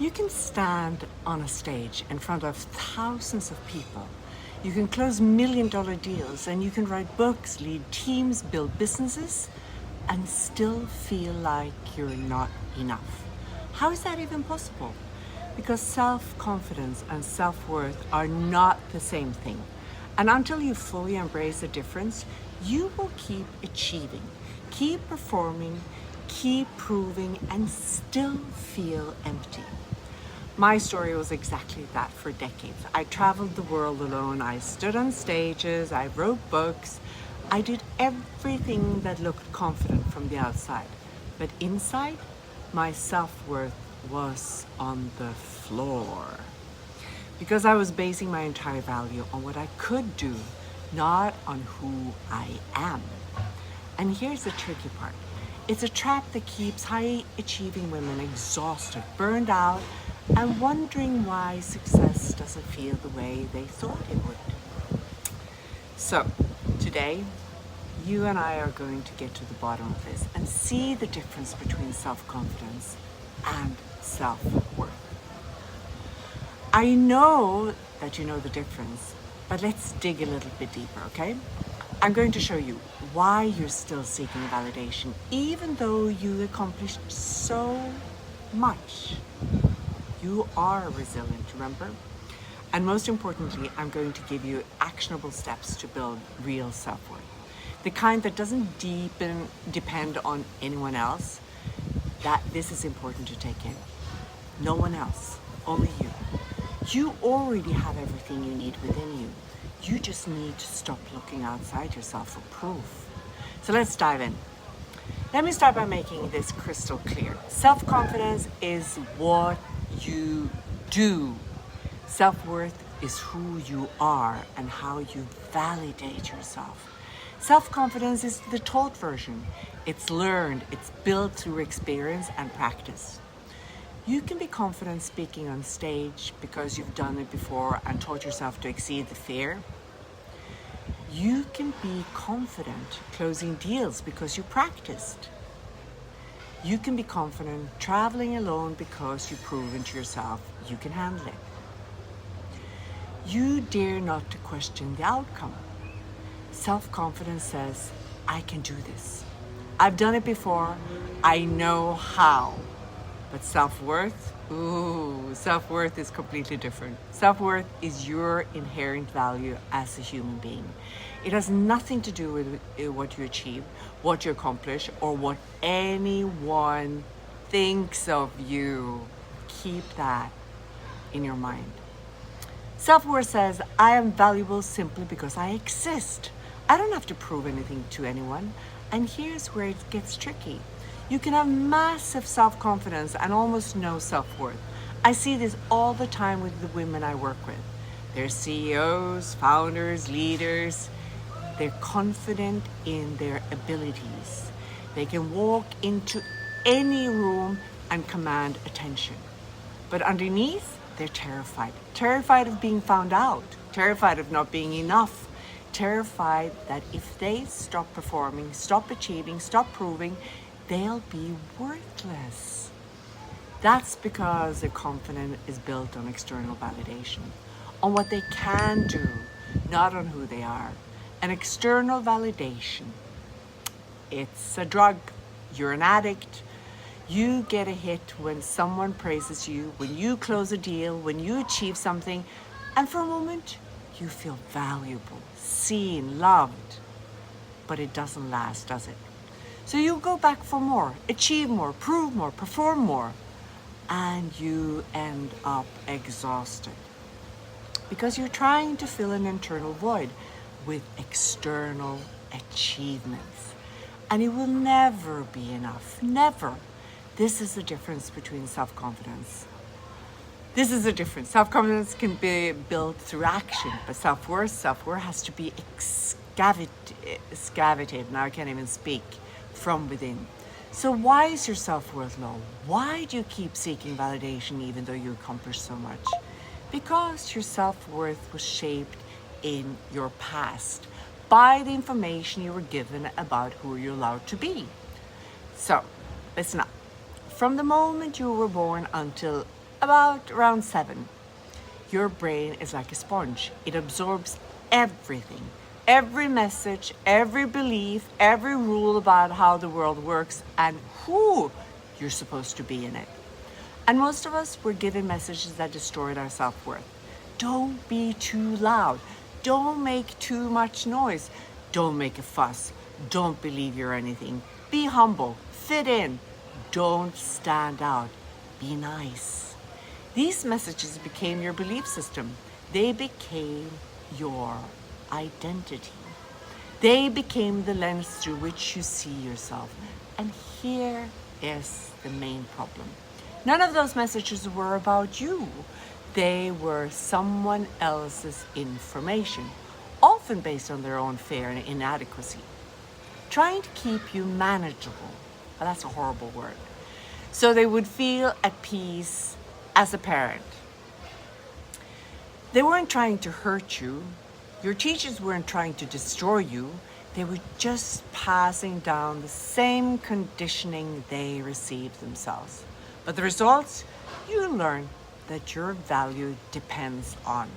You can stand on a stage in front of thousands of people. You can close $1 million deals, and you can write books, lead teams, build businesses, and still feel like you're not enough. How is that even possible? Because self-confidence and self-worth are not the same thing. And until you fully embrace the difference, you will keep achieving, keep performing, keep proving, and still feel empty. My story was exactly that for decades. I traveled the world alone. I stood on stages. I wrote books. I did everything that looked confident from the outside. But inside, my self-worth was on the floor. Because I was basing my entire value on what I could do, not on who I am. And here's the tricky part. It's a trap that keeps high-achieving women exhausted, burned out, and wondering why success doesn't feel the way they thought it would. So, today, you and I are going to get to the bottom of this and see the difference between self-confidence and self-worth. I know that you know the difference, but let's dig a little bit deeper, okay? I'm going to show you why you're still seeking validation, even though you accomplished so much. You are resilient, remember? And most importantly, I'm going to give you actionable steps to build real self-worth. The kind that doesn't depend on anyone else. This is important to take in. No one else, only you. You already have everything you need within you. You just need to stop looking outside yourself for proof. So let's dive in. Let me start by making this crystal clear. Self-confidence is what you do. Self-worth is who you are and how you validate yourself. Self-confidence is the taught version. It's learned, it's built through experience and practice. You can be confident speaking on stage because you've done it before and taught yourself to exceed the fear. You can be confident closing deals because you practiced. You can be confident traveling alone because you've proven to yourself you can handle it. You dare not to question the outcome. Self-confidence says, I can do this. I've done it before. I know how. But self-worth? Self-worth is completely different. Self-worth is your inherent value as a human being. It has nothing to do with what you achieve, what you accomplish, or what anyone thinks of you. Keep that in your mind. Self-worth says, I am valuable simply because I exist. I don't have to prove anything to anyone. And here's where it gets tricky. You can have massive self-confidence and almost no self-worth. I see this all the time with the women I work with. They're CEOs, founders, leaders. They're confident in their abilities. They can walk into any room and command attention. But underneath, they're terrified. Terrified of being found out. Terrified of not being enough. Terrified that if they stop performing, stop achieving, stop proving, they'll be worthless. That's because their confidence is built on external validation, on what they can do, not on who they are. An external validation, it's a drug. You're an addict. You get a hit when someone praises you, when you close a deal, when you achieve something, and for a moment, you feel valuable, seen, loved. But it doesn't last, does it? So you go back for more, achieve more, prove more, perform more, and you end up exhausted because you're trying to fill an internal void with external achievements. And it will never be enough, never. This is the difference between self-confidence. This is the difference. Self-confidence can be built through action, but self-worth has to be excavated, now I can't even speak, from within. So why is your self-worth low? Why do you keep seeking validation even though you accomplish so much? Because your self-worth was shaped in your past by the information you were given about who you're allowed to be. So, listen up. From the moment you were born until about around 7. Your brain is like a sponge. It absorbs everything, every message, every belief, every rule about how the world works and who you're supposed to be in it. And most of us were given messages that destroyed our self-worth. Don't be too loud. Don't make too much noise. Don't make a fuss. Don't believe you're anything. Be humble. Fit in. Don't stand out. Be nice. These messages became your belief system. They became your identity. They became the lens through which you see yourself. And here is the main problem. None of those messages were about you. They were someone else's information, often based on their own fear and inadequacy, trying to keep you manageable. Well, that's a horrible word. So they would feel at peace as a parent. They weren't trying to hurt you. Your teachers weren't trying to destroy you. They were just passing down the same conditioning they received themselves. But the results, you learn that your value depends on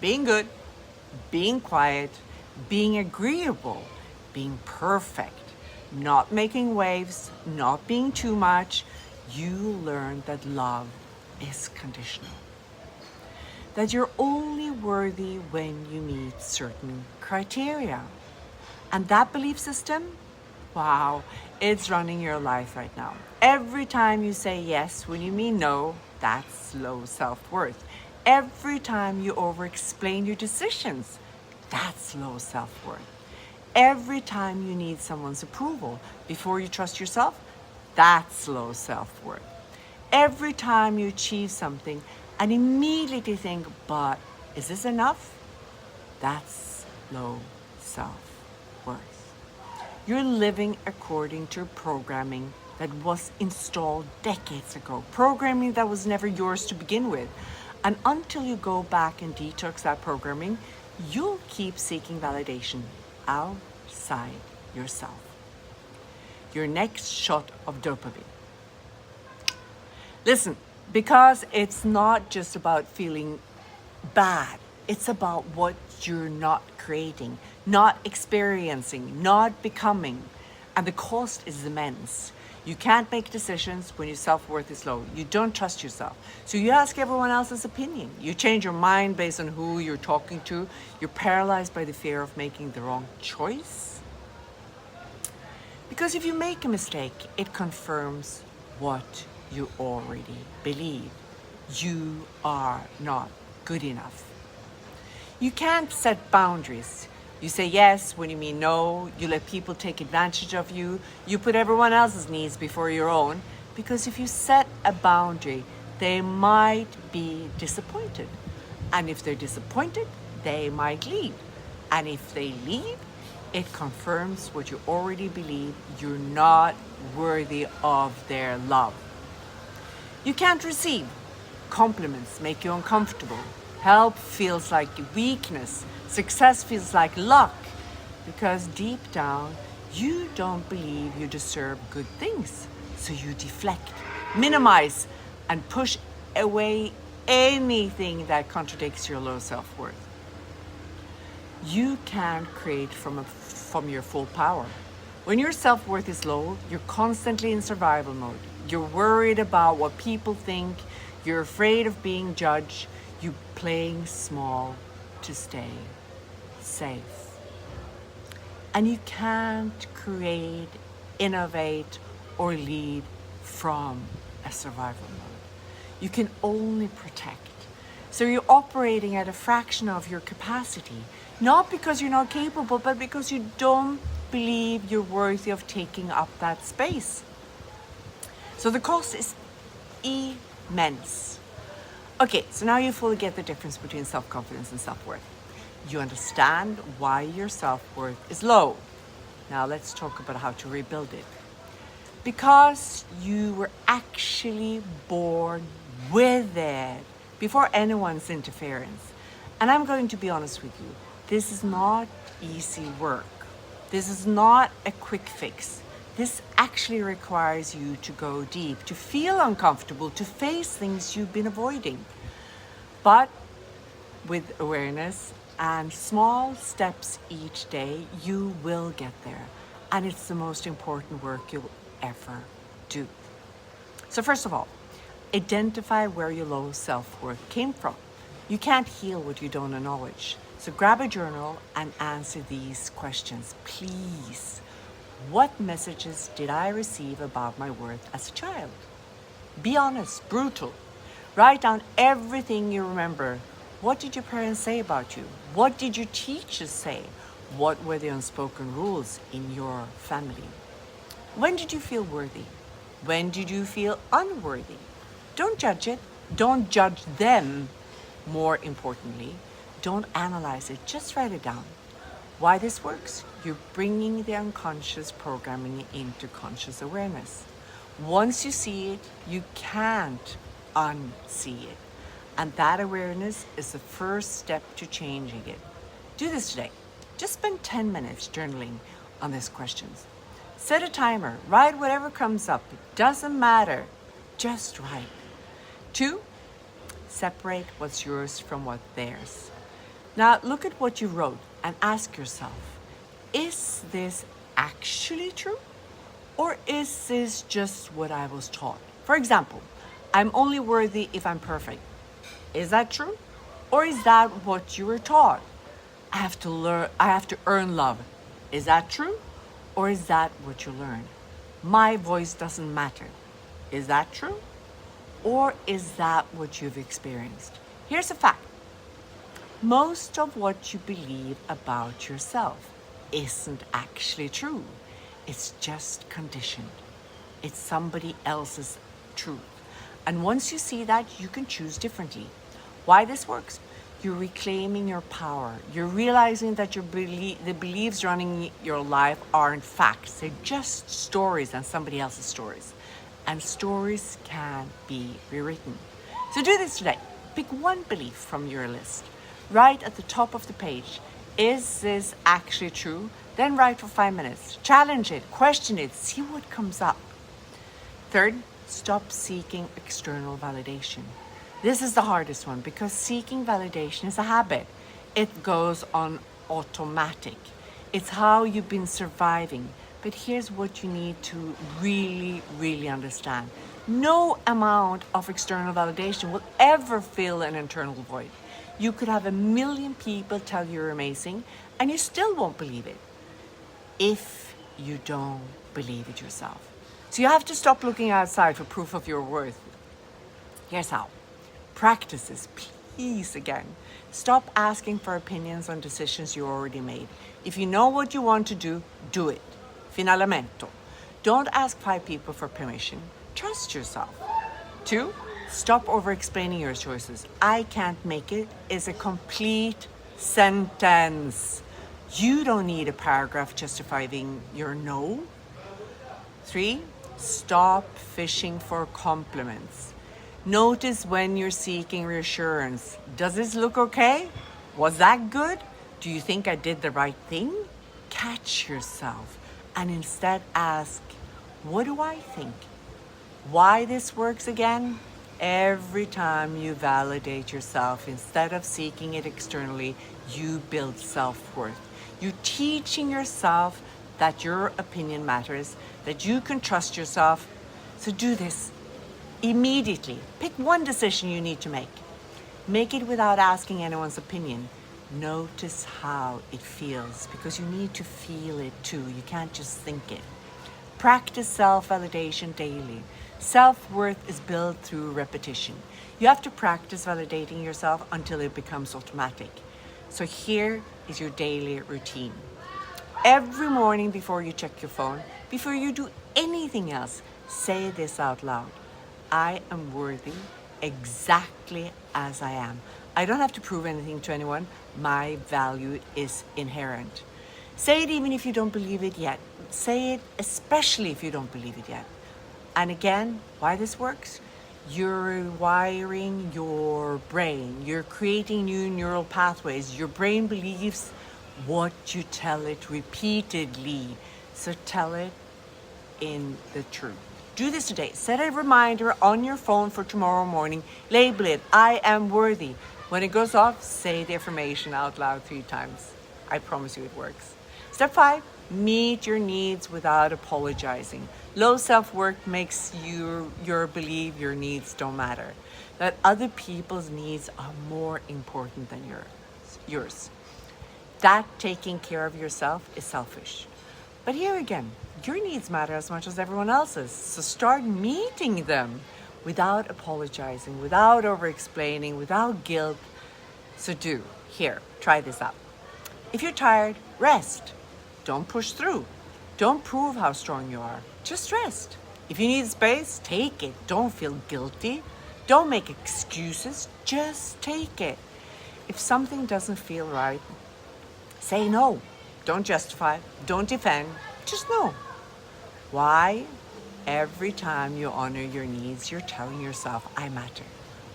being good, being quiet, being agreeable, being perfect, not making waves, not being too much. You learn that love is conditional. That you're only worthy when you meet certain criteria. And that belief system, wow, it's running your life right now. Every time you say yes when you mean no, that's low self-worth. Every time you over-explain your decisions, that's low self-worth. Every time you need someone's approval before you trust yourself, that's low self-worth. Every time you achieve something and immediately think, but is this enough? That's low self-worth. You're living according to programming that was installed decades ago, programming that was never yours to begin with. And until you go back and detox that programming, you'll keep seeking validation outside yourself. Your next shot of dopamine. Listen, because it's not just about feeling bad. It's about what you're not creating, not experiencing, not becoming. And the cost is immense. You can't make decisions when your self-worth is low. You don't trust yourself. So you ask everyone else's opinion. You change your mind based on who you're talking to. You're paralyzed by the fear of making the wrong choice. Because if you make a mistake, it confirms what you already believe. You are not good enough. You can't set boundaries. You say yes when you mean no. You let people take advantage of you. You put everyone else's needs before your own. Because if you set a boundary, they might be disappointed. And if they're disappointed, they might leave. And if they leave, it confirms what you already believe. You're not worthy of their love. You can't receive. Compliments make you uncomfortable. Help feels like weakness. Success feels like luck. Because deep down, you don't believe you deserve good things. So you deflect, minimize, and push away anything that contradicts your low self-worth. You can't create from your full power. When your self-worth is low, you're constantly in survival mode. You're worried about what people think. You're afraid of being judged. You're playing small to stay safe. And you can't create, innovate, or lead from a survival mode. You can only protect. So you're operating at a fraction of your capacity, not because you're not capable, but because you don't believe you're worthy of taking up that space. So the cost is immense. Okay, so now you fully get the difference between self-confidence and self-worth. You understand why your self-worth is low. Now let's talk about how to rebuild it. Because you were actually born with it before anyone's interference. And I'm going to be honest with you, this is not easy work. This is not a quick fix. This actually requires you to go deep, to feel uncomfortable, to face things you've been avoiding. But with awareness and small steps each day, you will get there. And it's the most important work you'll ever do. So first of all, identify where your low self-worth came from. You can't heal what you don't acknowledge. So grab a journal and answer these questions, please. What messages did I receive about my worth as a child? Be honest, brutal. Write down everything you remember. What did your parents say about you? What did your teachers say? What were the unspoken rules in your family? When did you feel worthy? When did you feel unworthy? Don't judge it. Don't judge them. More importantly, don't analyze it. Just write it down. Why this works? You're bringing the unconscious programming into conscious awareness. Once you see it, you can't unsee it. And that awareness is the first step to changing it. Do this today. Just spend 10 minutes journaling on these questions. Set a timer. Write whatever comes up. It doesn't matter. Just write. 2, separate what's yours from what's theirs. Now look at what you wrote and ask yourself, is this actually true? Or is this just what I was taught? For example, I'm only worthy if I'm perfect. Is that true? Or is that what you were taught? I have to earn love. Is that true? Or is that what you learned? My voice doesn't matter. Is that true? Or is that what you've experienced? Here's a fact. Most of what you believe about yourself isn't actually true. It's just conditioned. It's somebody else's truth. And once you see that, you can choose differently. Why this works? You're reclaiming your power. You're realizing that the beliefs running your life aren't facts. They're just stories and somebody else's stories. And stories can be rewritten. So do this today. Pick one belief from your list. Write at the top of the page, is this actually true? Then write for 5 minutes. Challenge it, question it, see what comes up. 3rd, stop seeking external validation. This is the hardest one because seeking validation is a habit. It goes on automatic. It's how you've been surviving. But here's what you need to really, really understand. No amount of external validation will ever fill an internal void. You could have 1 million people tell you're amazing and you still won't believe it if you don't believe it yourself. So you have to stop looking outside for proof of your worth. Here's how. Practice this, please, again. Stop asking for opinions on decisions you already made. If you know what you want to do, do it. Finalamento. Don't ask 5 people for permission. Trust yourself. 2, stop over-explaining your choices. I can't make it is a complete sentence. You don't need a paragraph justifying your no. 3, stop fishing for compliments. Notice when you're seeking reassurance. Does this look okay? Was that good? Do you think I did the right thing? Catch yourself and instead ask, what do I think? Why this works again? Every time you validate yourself, instead of seeking it externally, you build self-worth. You're teaching yourself that your opinion matters, that you can trust yourself. So do this immediately. Pick one decision you need to make. Make it without asking anyone's opinion. Notice how it feels, because you need to feel it too. You can't just think it. Practice self-validation daily. Self-worth is built through repetition. You have to practice validating yourself until it becomes automatic. So here is your daily routine. Every morning before you check your phone, before you do anything else, say this out loud. I am worthy exactly as I am. I don't have to prove anything to anyone. My value is inherent. Say it even if you don't believe it yet. Say it especially if you don't believe it yet. And again, why this works? You're rewiring your brain. You're creating new neural pathways. Your brain believes what you tell it repeatedly. So tell it in the truth. Do this today. Set a reminder on your phone for tomorrow morning. Label it, I am worthy. When it goes off, say the affirmation out loud 3 times. I promise you it works. Step 5, meet your needs without apologizing. Low self-worth makes you believe your needs don't matter. That other people's needs are more important than yours. That taking care of yourself is selfish. But here again, your needs matter as much as everyone else's. So start meeting them without apologizing, without over-explaining, without guilt. So try this out. If you're tired, rest. Don't push through. Don't prove how strong you are. Just rest. If you need space, take it. Don't feel guilty. Don't make excuses. Just take it. If something doesn't feel right, say no. Don't justify. Don't defend. Just no. Why? Every time you honor your needs, you're telling yourself, I matter.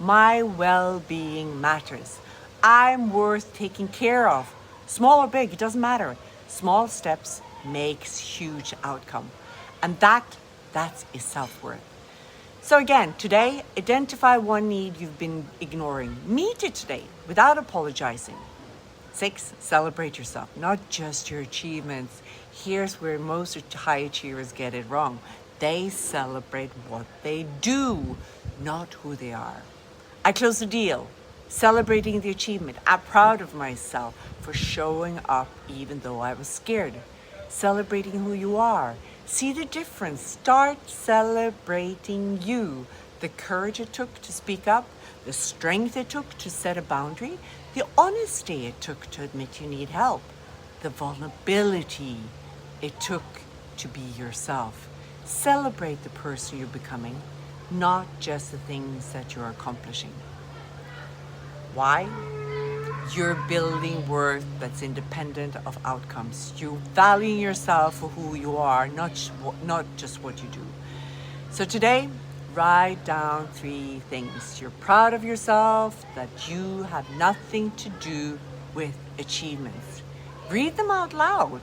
My well-being matters. I'm worth taking care of. Small or big, it doesn't matter. Small steps makes huge outcome. And that's self-worth. So again, today, identify one need you've been ignoring. Meet it today without apologizing. 6, celebrate yourself, not just your achievements. Here's where most high achievers get it wrong. They celebrate what they do, not who they are. I closed the deal, celebrating the achievement. I'm proud of myself for showing up even though I was scared. Celebrating who you are. See the difference. Start celebrating you. The courage it took to speak up, the strength it took to set a boundary, the honesty it took to admit you need help, the vulnerability it took to be yourself. Celebrate the person you're becoming, not just the things that you're accomplishing. Why? You're building worth that's independent of outcomes. You're valuing yourself for who you are, not just what you do. So today, write down 3 things. You're proud of yourself, that you have nothing to do with achievements. Read them out loud.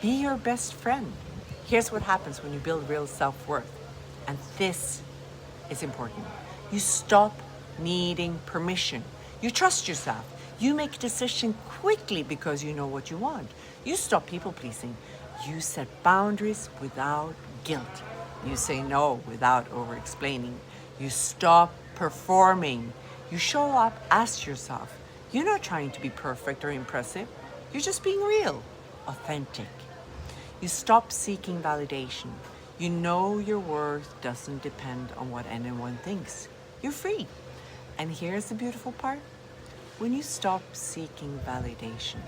Be your best friend. Here's what happens when you build real self-worth. And this is important. You stop needing permission. You trust yourself. You make a decision quickly because you know what you want. You stop people-pleasing. You set boundaries without guilt. You say no without over-explaining. You stop performing. You show up as yourself. You're not trying to be perfect or impressive. You're just being real, authentic. You stop seeking validation. You know your worth doesn't depend on what anyone thinks. You're free. And here's the beautiful part. When you stop seeking validation,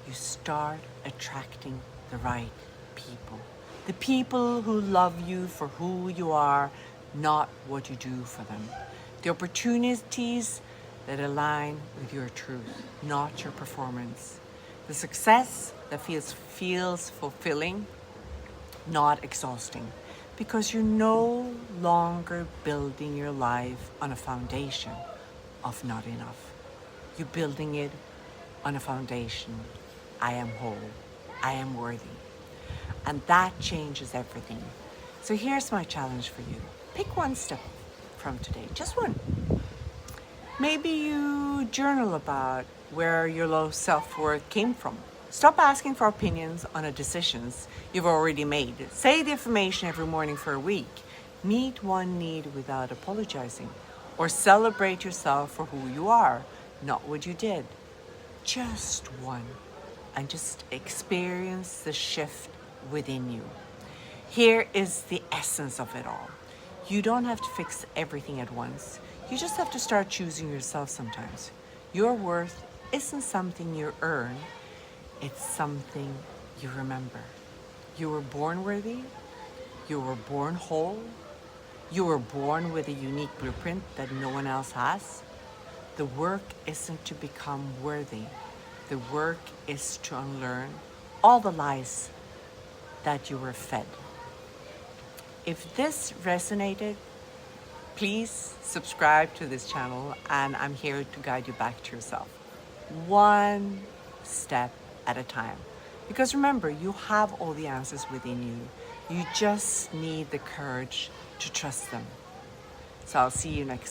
you start attracting the right people. The people who love you for who you are, not what you do for them. The opportunities that align with your truth, not your performance. The success that feels fulfilling, not exhausting. Because you're no longer building your life on a foundation of not enough. You're building it on a foundation. I am whole. I am worthy. And that changes everything. So here's my challenge for you. Pick one step from today, just one. Maybe you journal about where your low self-worth came from. Stop asking for opinions on the decisions you've already made. Say the affirmation every morning for a week. Meet one need without apologizing. Or celebrate yourself for who you are, not what you did. Just one. And just experience the shift within you. Here is the essence of it all. You don't have to fix everything at once. You just have to start choosing yourself sometimes. Your worth isn't something you earn. It's something you remember. You were born worthy. You were born whole. You were born with a unique blueprint that no one else has. The work isn't to become worthy. The work is to unlearn all the lies that you were fed. If this resonated, please subscribe to this channel, and I'm here to guide you back to yourself. One step at a time. Because remember, you have all the answers within you. You just need the courage to trust them. So I'll see you next